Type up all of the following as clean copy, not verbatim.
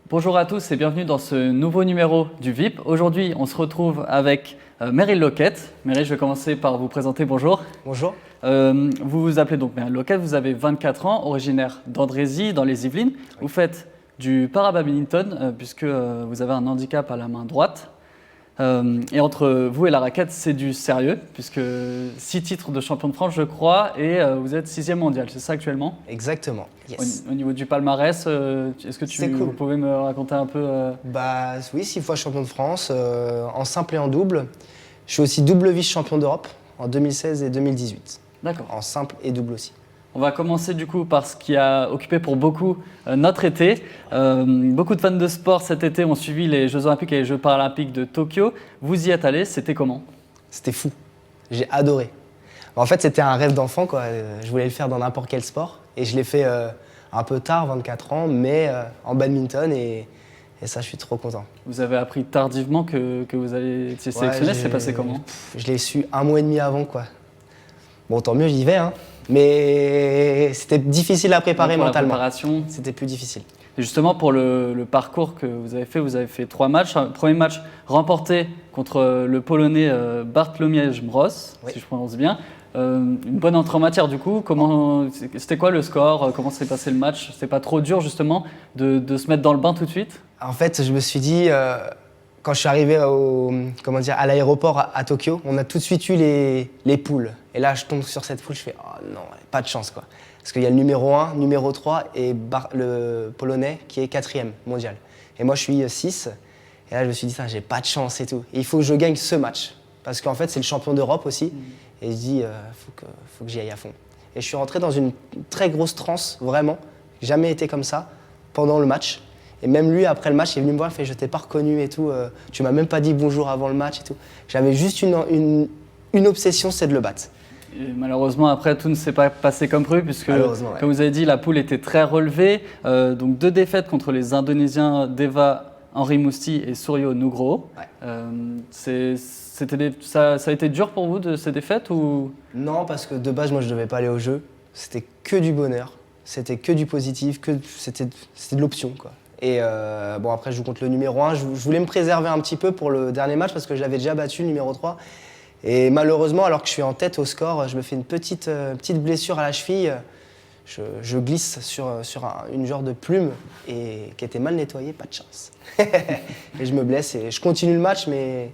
Bonjour à tous et bienvenue dans ce nouveau numéro du VIP. Aujourd'hui, on se retrouve avec Meryl Lockett. Meryl, je vais commencer par vous présenter. Bonjour. Bonjour. Vous vous appelez donc Meryl Lockett, vous avez 24 ans, originaire d'Andrézy, dans les Yvelines. Oui. Vous faites du para-badminton puisque vous avez un handicap à la main droite. Et entre vous et la raquette, c'est du sérieux, puisque 6 titres de champion de France, je crois, et vous êtes 6e mondial, c'est ça actuellement? Exactement. Yes. Au niveau du palmarès, est-ce que vous pouvez me raconter un peu Bah oui, 6 fois champion de France, en simple et en double. Je suis aussi double vice-champion d'Europe en 2016 et 2018. D'accord. En simple et double aussi. On va commencer du coup par ce qui a occupé pour beaucoup notre été. Beaucoup de fans de sport cet été ont suivi les Jeux Olympiques et les Jeux Paralympiques de Tokyo. Vous y êtes allé, c'était comment? C'était fou, j'ai adoré. En fait, c'était un rêve d'enfant, quoi. Je voulais le faire dans n'importe quel sport. Et je l'ai fait un peu tard, 24 ans, mais en badminton. Et ça, je suis trop content. Vous avez appris tardivement que vous allez être sélectionné, c'est passé comment? Je l'ai su 1 mois et demi avant, quoi. Bon, tant mieux, j'y vais, hein. Mais c'était difficile à préparer mentalement. La préparation. C'était plus difficile. Et justement, pour le parcours que vous avez fait 3 matchs. Un premier match remporté contre le Polonais Bartłomiej Mroz, oui, si je prononce bien. Une bonne entrée en matière du coup. C'était quoi le score? Comment s'est passé le match? C'était pas trop dur justement de se mettre dans le bain tout de suite? En fait, je me suis dit, quand je suis arrivé à l'aéroport à Tokyo, on a tout de suite eu les poules. Et là, je tombe sur cette poule, je fais « Oh non, pas de chance quoi ». Parce qu'il y a le numéro 1, numéro 3 et le Polonais qui est 4e mondial. Et moi, je suis 6. Et là, je me suis dit « J'ai pas de chance et tout. Et il faut que je gagne ce match. » Parce qu'en fait, c'est le champion d'Europe aussi. Et je dis faut que j'y aille à fond. Et je suis rentré dans une très grosse transe, vraiment. Jamais été comme ça pendant le match. Et même lui, après le match, il est venu me voir, il fait « Je t'ai pas reconnu et tout. Tu m'as même pas dit bonjour avant le match et tout. » J'avais juste une obsession, c'est de le battre. Et malheureusement, après, tout ne s'est pas passé comme prévu, puisque, comme vous avez dit, la poule était très relevée. Donc 2 défaites contre les Indonésiens Deva Henry Mousti et Suryo Nugroho. Ouais. Ça a été dur pour vous, ces défaites ou... Non, parce que de base, moi, je ne devais pas aller au jeu. C'était que du bonheur, c'était que du positif, c'était de l'option, quoi. Et bon, après, je joue contre le numéro 1. Je voulais me préserver un petit peu pour le dernier match parce que je l'avais déjà battu, le numéro 3. Et malheureusement, alors que je suis en tête au score, je me fais une petite blessure à la cheville. Je glisse sur une genre de plume et qui était mal nettoyée, pas de chance. Et je me blesse et je continue le match, mais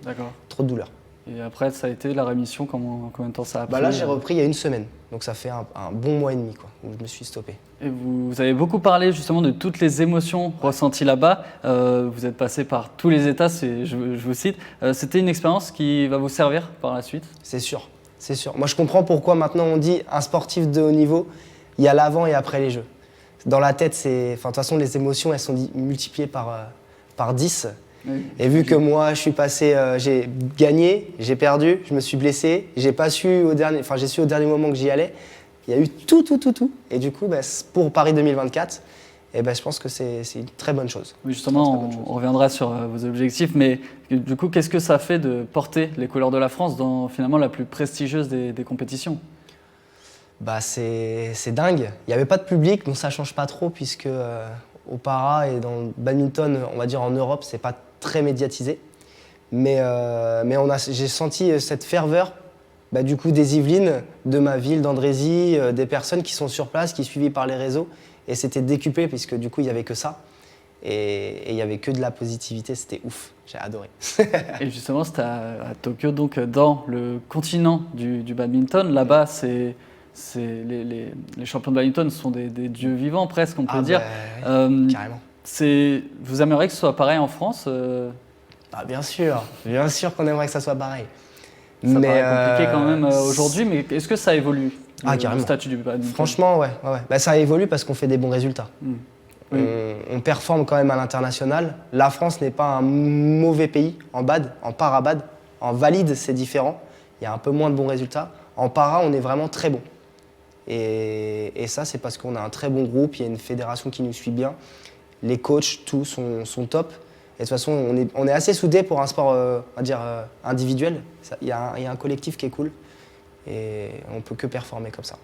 trop de douleur. Et après, ça a été la rémission, combien de temps ça a pris? Là, j'ai repris il y a 1 semaine, donc ça fait un bon mois et demi quoi, où je me suis stoppé. Et vous avez beaucoup parlé justement de toutes les émotions ressenties là-bas. Vous êtes passé par tous les états, je vous cite. C'était une expérience qui va vous servir par la suite? C'est sûr, c'est sûr. Moi, je comprends pourquoi maintenant on dit un sportif de haut niveau, il y a l'avant et après les Jeux. Dans la tête, de toute façon, les émotions, elles sont multipliées par 10. Oui. Et vu que moi, je suis passé, j'ai gagné, j'ai perdu, je me suis blessé, j'ai su au dernier moment que j'y allais. Il y a eu tout. Et du coup, pour Paris 2024, je pense que c'est une très bonne chose. Oui, justement, on reviendra sur vos objectifs, mais du coup, qu'est-ce que ça fait de porter les couleurs de la France dans finalement la plus prestigieuse des compétitions? C'est dingue. Il n'y avait pas de public, donc ça ne change pas trop, puisque au para et dans le badminton, on va dire en Europe, c'est pas très médiatisé. Mais j'ai senti cette ferveur. Du coup, des Yvelines, de ma ville, d'Andrézy, des personnes qui sont sur place, qui suivies par les réseaux. Et c'était décuplé, puisque du coup, il n'y avait que ça. Et il n'y avait que de la positivité, c'était ouf. J'ai adoré. Et justement, c'était à Tokyo, donc dans le continent du badminton. Là-bas, les champions de badminton sont des dieux vivants, presque, on peut dire. Carrément. Vous aimeriez que ce soit pareil en France Bien sûr qu'on aimerait que ça soit pareil. Ça paraît compliqué quand même aujourd'hui, mais est-ce que ça évolue, carrément. Le statut du badminton? Franchement, ouais. Ça évolue parce qu'on fait des bons résultats. Oui. On performe quand même à l'international. La France n'est pas un mauvais pays en bad, en para-bad. En valide, c'est différent. Il y a un peu moins de bons résultats. En para, on est vraiment très bon. Et ça, c'est parce qu'on a un très bon groupe, il y a une fédération qui nous suit bien. Les coachs, tous sont top. Et de toute façon, on est assez soudés pour un sport, on va dire, individuel. Il y a un collectif qui est cool et on ne peut que performer comme ça.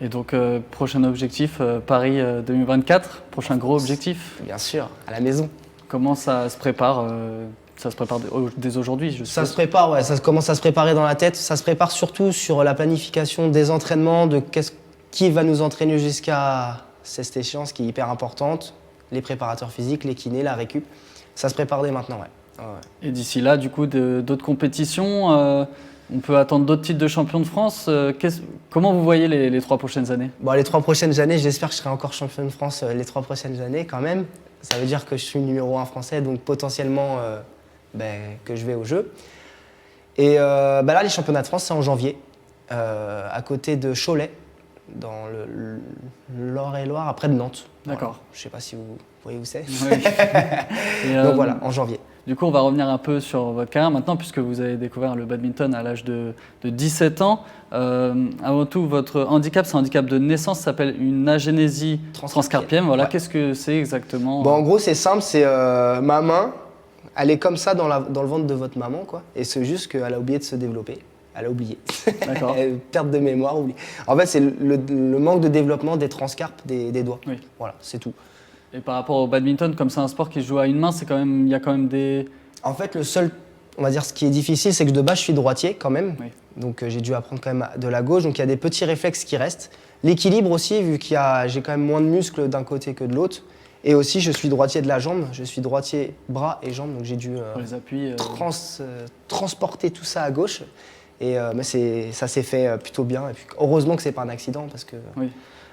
Et donc, prochain objectif, Paris 2024, prochain gros objectif? Bien sûr, à la maison. Comment ça se prépare ça se prépare dès aujourd'hui, je Ça suppose. se prépare, ouais, ça commence à se préparer dans la tête. Ça se prépare surtout sur la planification des entraînements, qui va nous entraîner jusqu'à cette échéance qui est hyper importante, les préparateurs physiques, les kinés, la récup. Ça se prépare dès maintenant, ouais. Ouais. Et d'ici là, du coup, d'autres compétitions, on peut attendre d'autres titres de champion de France. Comment vous voyez les 3 prochaines années? Bon, les 3 prochaines années, j'espère que je serai encore champion de France les 3 prochaines années quand même. Ça veut dire que je suis numéro 1 français, donc potentiellement que je vais aux Jeux. Et là, les championnats de France, c'est en janvier, à côté de Cholet, dans l'Eure-et-Loir, après de Nantes. D'accord. Voilà. Je ne sais pas si vous voyez où c'est. Oui. Et, Donc voilà, en janvier. Du coup, on va revenir un peu sur votre carrière maintenant, puisque vous avez découvert le badminton à l'âge de 17 ans. Avant tout, votre handicap, c'est un handicap de naissance, ça s'appelle une agénésie transcarpienne. Voilà, Ouais. Qu'est-ce que c'est exactement? Bon, en gros, c'est simple, c'est ma main, elle est comme ça dans le ventre de votre maman, quoi. Et c'est juste qu'elle a oublié de se développer. Elle a oublié. D'accord. Perte de mémoire, oubli. En fait, c'est le manque de développement des transcarpes des doigts. Oui. Voilà, c'est tout. Et par rapport au badminton, comme c'est un sport qui se joue à une main, il y a quand même des... En fait, on va dire, ce qui est difficile, c'est que de base, je suis droitier quand même. Oui. Donc, j'ai dû apprendre quand même de la gauche. Donc, il y a des petits réflexes qui restent. L'équilibre aussi, vu j'ai quand même moins de muscles d'un côté que de l'autre. Et aussi, je suis droitier de la jambe. Je suis droitier bras et jambes. Donc, j'ai dû Pour les appuis. transporter tout ça à gauche. Et mais ça s'est fait plutôt bien. Et puis, heureusement que c'est pas un accident parce que. Oui.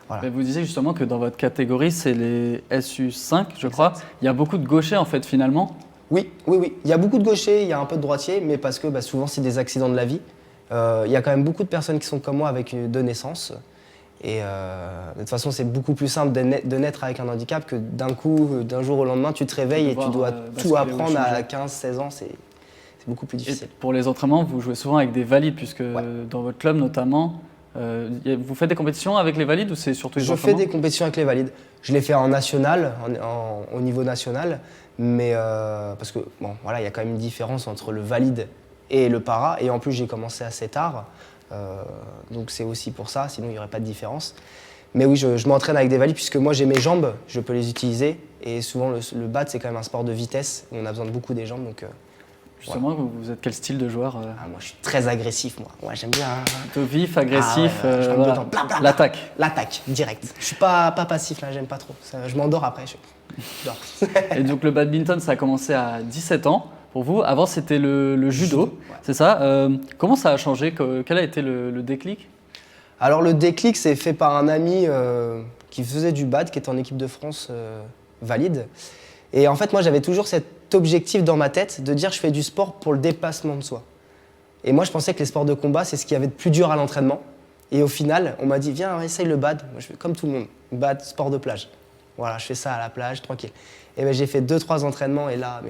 Voilà. Mais vous disiez justement que dans votre catégorie, c'est les SU5, je crois. Il y a beaucoup de gauchers en fait finalement. Oui. Il y a beaucoup de gauchers, il y a un peu de droitiers, mais parce que souvent c'est des accidents de la vie. Il y a quand même beaucoup de personnes qui sont comme moi avec de naissance. Et de toute façon, c'est beaucoup plus simple de naître avec un handicap que d'un coup, d'un jour au lendemain, tu te réveilles et tu dois tout basculer ou apprendre à changer. 15-16 ans. C'est beaucoup plus Et difficile. pour les entraînements, vous jouez souvent avec des valides, puisque dans votre club notamment, vous faites des compétitions avec les valides ou c'est surtout les Je fais entraînements? des compétitions avec les valides. Je les fais en national, au niveau national, mais parce que bon, voilà, il y a quand même une différence entre le valide et le para. Et en plus, j'ai commencé assez tard, donc c'est aussi pour ça. Sinon, il n'y aurait pas de différence. Mais oui, je m'entraîne avec des valides puisque moi j'ai mes jambes, je peux les utiliser. Et souvent, le bad, c'est quand même un sport de vitesse où on a besoin de beaucoup des jambes. Donc, Justement, vous êtes quel style de joueur? moi, je suis très agressif, moi. Ouais, j'aime bien. Plutôt vif, agressif, Ah ouais, je rentre voilà. dedans. Bla, bla, bla. L'attaque. L'attaque, direct. Je suis pas passif là, j'aime pas trop. Je m'endors après. Je dors. Et donc le badminton, ça a commencé à 17 ans pour vous. Avant, c'était le judo, ouais. c'est ça. Comment ça a changé? Quel a été le déclic? Alors le déclic, c'est fait par un ami qui faisait du bad, qui est en équipe de France valide. Et en fait, moi, j'avais toujours cet objectif dans ma tête de dire je fais du sport pour le dépassement de soi. Et moi, je pensais que les sports de combat, c'est ce qu'il y avait de plus dur à l'entraînement. Et au final, on m'a dit viens, essaye le bad. Moi, je fais comme tout le monde, bad, sport de plage. Voilà, je fais ça à la plage, tranquille. Et ben, j'ai fait 2-3 entraînements et là,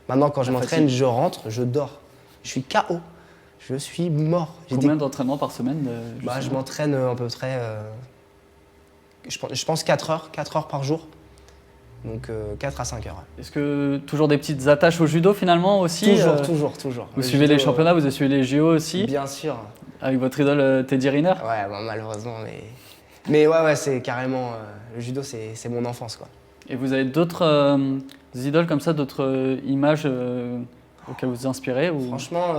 maintenant, quand je m'entraîne, je rentre, je dors. Je suis KO. Je suis mort. Combien d'entraînements par semaine Je justement m'entraîne à peu près, je pense 4 heures par jour. Donc 4 à 5 heures. Ouais. Est-ce que toujours des petites attaches au judo finalement aussi? Toujours. Vous Le suivez judo, les championnats, vous avez suivi les JO aussi, Bien sûr. avec votre idole Teddy Riner? Ouais, bon, malheureusement, mais ouais, c'est carrément le judo, c'est mon enfance, quoi. Et vous avez d'autres idoles comme ça, d'autres images auxquelles vous vous inspirez ou... Franchement,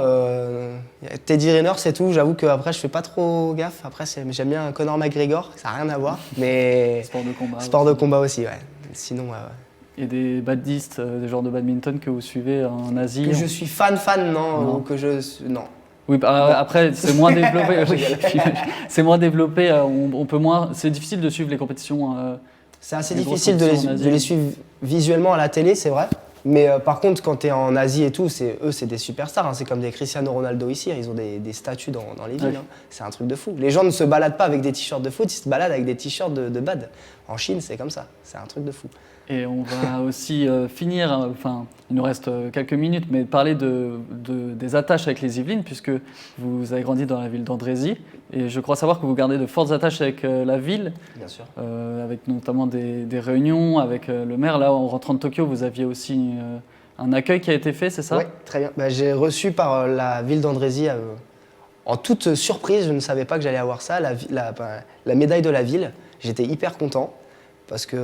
Teddy Riner, c'est tout. J'avoue qu'après, je fais pas trop gaffe. Après, j'aime bien Conor McGregor, ça n'a rien à voir. Mais Sport de combat. sport de combat aussi, ouais. Sinon, ouais. Et des badistes, des joueurs de badminton que vous suivez en Asie? Que je suis fan, non, Non. ou que non. Oui, après c'est moins développé. Oui, c'est moins développé. On peut moins. C'est difficile de suivre les compétitions. C'est assez Les grosses difficile compétitions en Asie. de les suivre visuellement à la télé, c'est vrai. Mais par contre, quand tu es en Asie et tout, eux, c'est des superstars. Hein. C'est comme des Cristiano Ronaldo ici. Ils ont des statues dans les villes. Ouais. Hein. C'est un truc de fou. Les gens ne se baladent pas avec des t-shirts de foot, ils se baladent avec des t-shirts de bad. En Chine, c'est comme ça. C'est un truc de fou. Et on va aussi finir, enfin, il nous reste quelques minutes, mais parler des attaches avec les Yvelines, puisque vous avez grandi dans la ville d'Andrézy. Et je crois savoir que vous gardez de fortes attaches avec la ville, Bien sûr. avec notamment des réunions avec le maire. Là, en rentrant de Tokyo, vous aviez aussi un accueil qui a été fait, c'est ça? Oui, très bien. J'ai reçu par la ville d'Andrézy, en toute surprise, je ne savais pas que j'allais avoir ça, la médaille de la ville. J'étais hyper content. parce que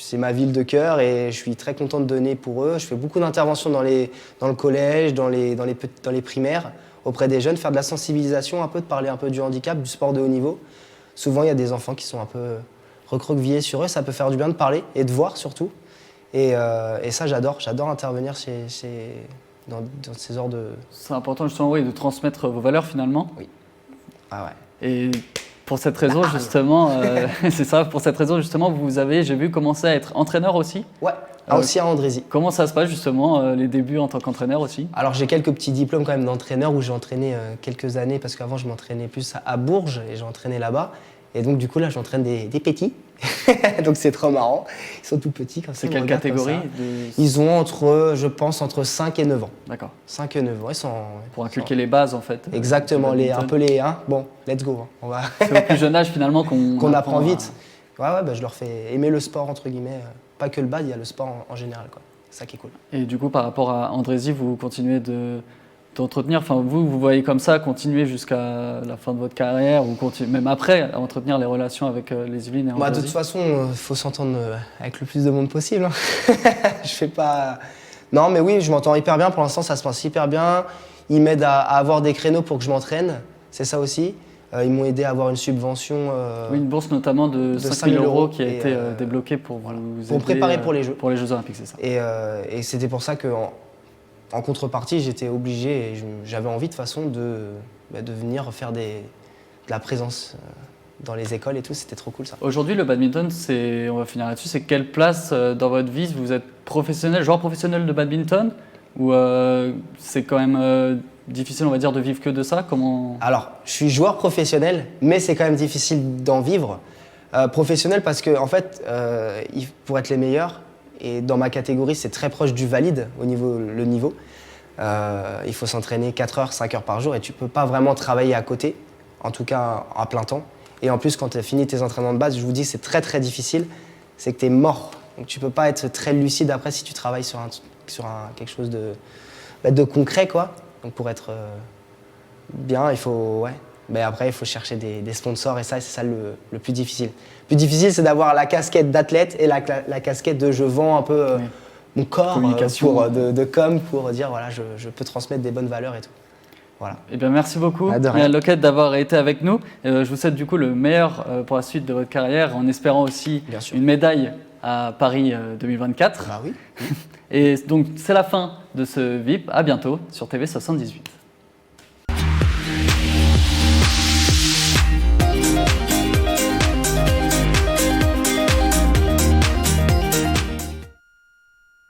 c'est ma ville de cœur et je suis très content de donner pour eux. Je fais beaucoup d'interventions dans le collège, dans les primaires, auprès des jeunes, faire de la sensibilisation, un peu, de parler un peu du handicap, du sport de haut niveau. Souvent, il y a des enfants qui sont un peu recroquevillés sur eux. Ça peut faire du bien de parler et de voir surtout. Et ça, j'adore intervenir dans ces genres de... C'est important justement oui, de transmettre vos valeurs finalement. Oui. Ah ouais. Et pour cette raison justement, c'est ça, pour cette raison justement, vous avez, j'ai vu, commencer à être entraîneur aussi. Ouais, aussi à Andrézy. Comment ça se passe justement, les débuts en tant qu'entraîneur aussi? Alors j'ai quelques petits diplômes quand même d'entraîneur où j'ai entraîné quelques années parce qu'avant je m'entraînais plus à Bourges et j'ai entraîné là-bas. Et donc du coup là j'entraîne des petits, donc c'est trop marrant. Ils sont tout petits comme ça. C'est quelle catégorie Ils ont je pense entre 5 et 9 ans. D'accord. 5 et 9 ans, ils sont... Pour inculquer les bases en fait. Exactement, bon, let's go. On va... C'est au plus jeune âge finalement qu'on apprend vite. Ouais, bah, je leur fais aimer le sport entre guillemets. Pas que le bad, il y a le sport en général, quoi. C'est ça qui est cool. Et du coup par rapport à Andrézy, vous continuez d'entretenir, enfin vous voyez comme ça continuer jusqu'à la fin de votre carrière ou même après à entretenir les relations avec les Yvelines et Andrézy? De toute façon, il faut s'entendre avec le plus de monde possible. Hein. Je fais pas... Non, mais oui, je m'entends hyper bien. Pour l'instant, ça se passe hyper bien. Ils m'aident à avoir des créneaux pour que je m'entraîne. C'est ça aussi. Ils m'ont aidé à avoir une subvention. Oui, une bourse notamment de 5 000 € qui a été débloquée pour vous aider, pour préparer pour les Jeux. Pour les Jeux Olympiques, c'est ça. Et c'était pour ça qu'en contrepartie, j'étais obligé et j'avais envie de toute façon de venir faire de la présence dans les écoles et tout. C'était trop cool ça. Aujourd'hui, le badminton, on va finir là-dessus, c'est quelle place dans votre vie? Vous êtes joueur professionnel de badminton ou c'est quand même difficile, on va dire, de vivre que de ça? Alors, je suis joueur professionnel, mais c'est quand même difficile d'en vivre. Professionnel parce que, en fait, pour être les meilleurs, et dans ma catégorie, c'est très proche du valide, le niveau. Il faut s'entraîner 4 heures, 5 heures par jour et tu ne peux pas vraiment travailler à côté, en tout cas à plein temps. Et en plus, quand tu as fini tes entraînements de base, je vous dis, c'est très très difficile, c'est que tu es mort. Donc tu ne peux pas être très lucide après si tu travailles sur quelque chose de concret, quoi. Donc pour être bien, il faut, ouais. Mais après, il faut chercher des sponsors et ça, c'est ça le plus difficile. Le plus difficile, c'est d'avoir la casquette d'athlète et la casquette de je vends un peu mon corps de com pour dire voilà, je peux transmettre des bonnes valeurs et tout. Voilà. Eh bien, merci beaucoup, Lockett, d'avoir été avec nous. Je vous souhaite du coup le meilleur pour la suite de votre carrière, en espérant aussi une médaille à Paris 2024. Bah oui. Et donc, c'est la fin de ce VIP. À bientôt sur TV78.